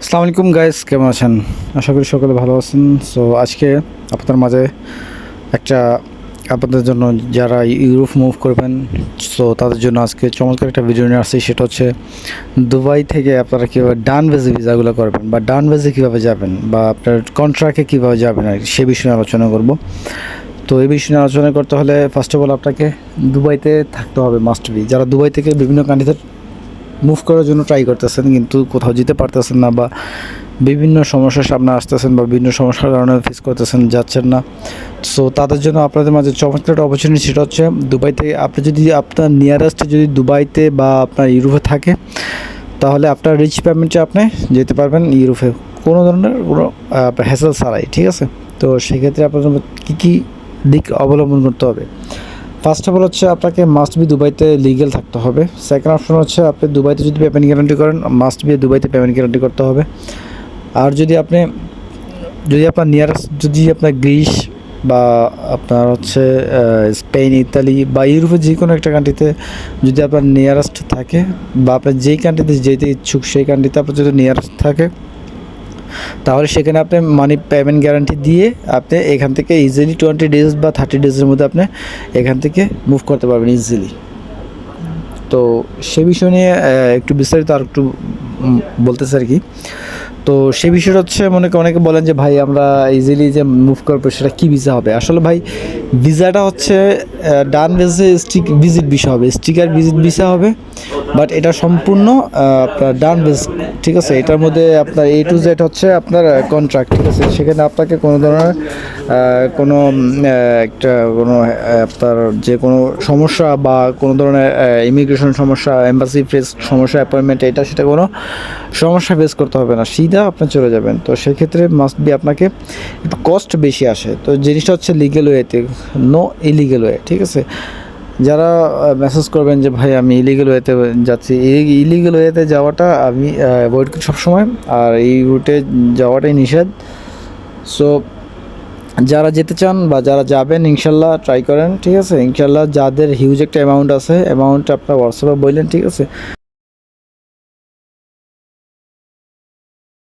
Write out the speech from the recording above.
আসসালামু আলাইকুম গাইস, কেমন আছেন? আশা করি সকলে ভালো আছেন। সো আজকে আপনাদের মাঝে একটা আপনাদের জন্য যারা ইউরোপ মুভ করবেন, সো তাদের জন্য আজকে চমৎকার একটা ভিডিও নিয়ে আসছি। সেটা হচ্ছে দুবাই থেকে আপনারা কীভাবে ডান বেজে ভিসাগুলো করবেন বা ডান বেজে কীভাবে যাবেন বা আপনার কন্ট্রাক্টে কীভাবে যাবেন আর সে বিষয়ে আলোচনা করব। তো এই বিষয়ে আলোচনা করতে হলে ফার্স্ট অফ অল আপনাকে দুবাইতে থাকতে হবে, মাস্ট বি। যারা দুবাই থেকে বিভিন্ন কান্ট্রিতে মুভ করার জন্য ট্রাই করতেছেন কিন্তু কোথাও যেতে পারতেছেন না, বা বিভিন্ন সমস্যার সামনে আসতেছেন বা বিভিন্ন সমস্যার কারণে ফেস করতেছেন, যাচ্ছেন না। সো তাদের জন্য আপনাদের মাঝে চমৎকার একটা অপরচুনিটি, সেটা হচ্ছে দুবাই থেকে আপনি যদি আপনার নিয়ারেস্টে যদি দুবাইতে বা আপনার ইউরোপে থাকে, তাহলে আপনার রিচ পেমেন্টে আপনি যেতে পারবেন ইউরোপে কোনো ধরনের কোনো হ্যাসেল ছাড়াই, ঠিক আছে? তো সেক্ষেত্রে আপনার কী কী দিক অবলম্বন করতে হবে? ফার্স্ট অফ অল হচ্ছে আপনাকে মাস্ট বি দুবাইতে লিগ্যাল থাকতে হবে। সেকেন্ড অপশন হচ্ছে আপনি দুবাইতে যদি পেমেন্ট গ্যারান্টি করেন, মাস্ট বি দুবাইতে পেমেন্ট গ্যারান্টি করতে হবে। আর যদি আপনার নিয়ারেস্ট যদি আপনার গ্রিস বা আপনার হচ্ছে স্পেন, ইতালি বা ইউরোপের যে কোনো একটা কান্ট্রিতে যদি আপনার নিয়ারেস্ট থাকে, বা আপনার যেই কান্ট্রিতে যেতে ইচ্ছুক সেই কান্ট্রিতে আপনার যদি নিয়ারেস্ট থাকে, তাহলে সেখানে আপনি মানি পেমেন্ট গ্যারান্টি দিয়ে আপনি এখান থেকে ইজিলি 20 ডেজ বা 30 ডেজের মধ্যে আপনি এখান থেকে মুভ করতে পারবেন ইজিলি। তো সে বিষয় নিয়ে একটু বিস্তারিত আর একটু বলতেছে আর কি। তো সে বিষয়টা হচ্ছে অনেকে বলেন যে ভাই আমরা ইজিলি যে মুভ করবো সেটা কী ভিসা হবে? আসলে ভাই ভিসাটা হচ্ছে ডান বেসে স্টিক ভিজিট ভিসা হবে, স্টিকার ভিজিট ভিসা হবে। বাট এটা সম্পূর্ণ আপনার ডান বেস, ঠিক আছে? এটার মধ্যে আপনার A to Z হচ্ছে আপনার কন্ট্রাক্ট, ঠিক আছে? সেখানে আপনাকে কোনো ধরনের কোনো আপনার যে কোনো সমস্যা বা কোনো ধরনের ইমিগ্রেশন সমস্যা, এম্বাসি ফেস সমস্যা, অ্যাপয়েন্টমেন্ট এটা সেটা কোনো সমস্যা ফেস করতে হবে না, সিধা আপনি চলে যাবেন। তো সেক্ষেত্রে মাস্ট বি আপনাকে একটু কস্ট বেশি আসে। তো জিনিসটা হচ্ছে লিগেল ওয়েতে, নো ইলিগেল ওয়ে, ঠিক আছে? যারা মেসেজ করবেন যে ভাই আমি ইলিগেল ওয়েতে যাচ্ছি, এই ইলিগেল ওয়েতে যাওয়াটা আমি অ্যাভয়েড করি সবসময়, আর এই রুটে যাওয়াটাই নিষেধ। সো যারা যেতে চান বা যারা যাবেন ইনশাল্লাহ ট্রাই করেন, ঠিক আছে? ইনশাল্লাহ যাদের হিউজ একটা অ্যামাউন্ট আছে, অ্যামাউন্ট আপনার হোয়াটসঅ্যাপে বললেন, ঠিক আছে?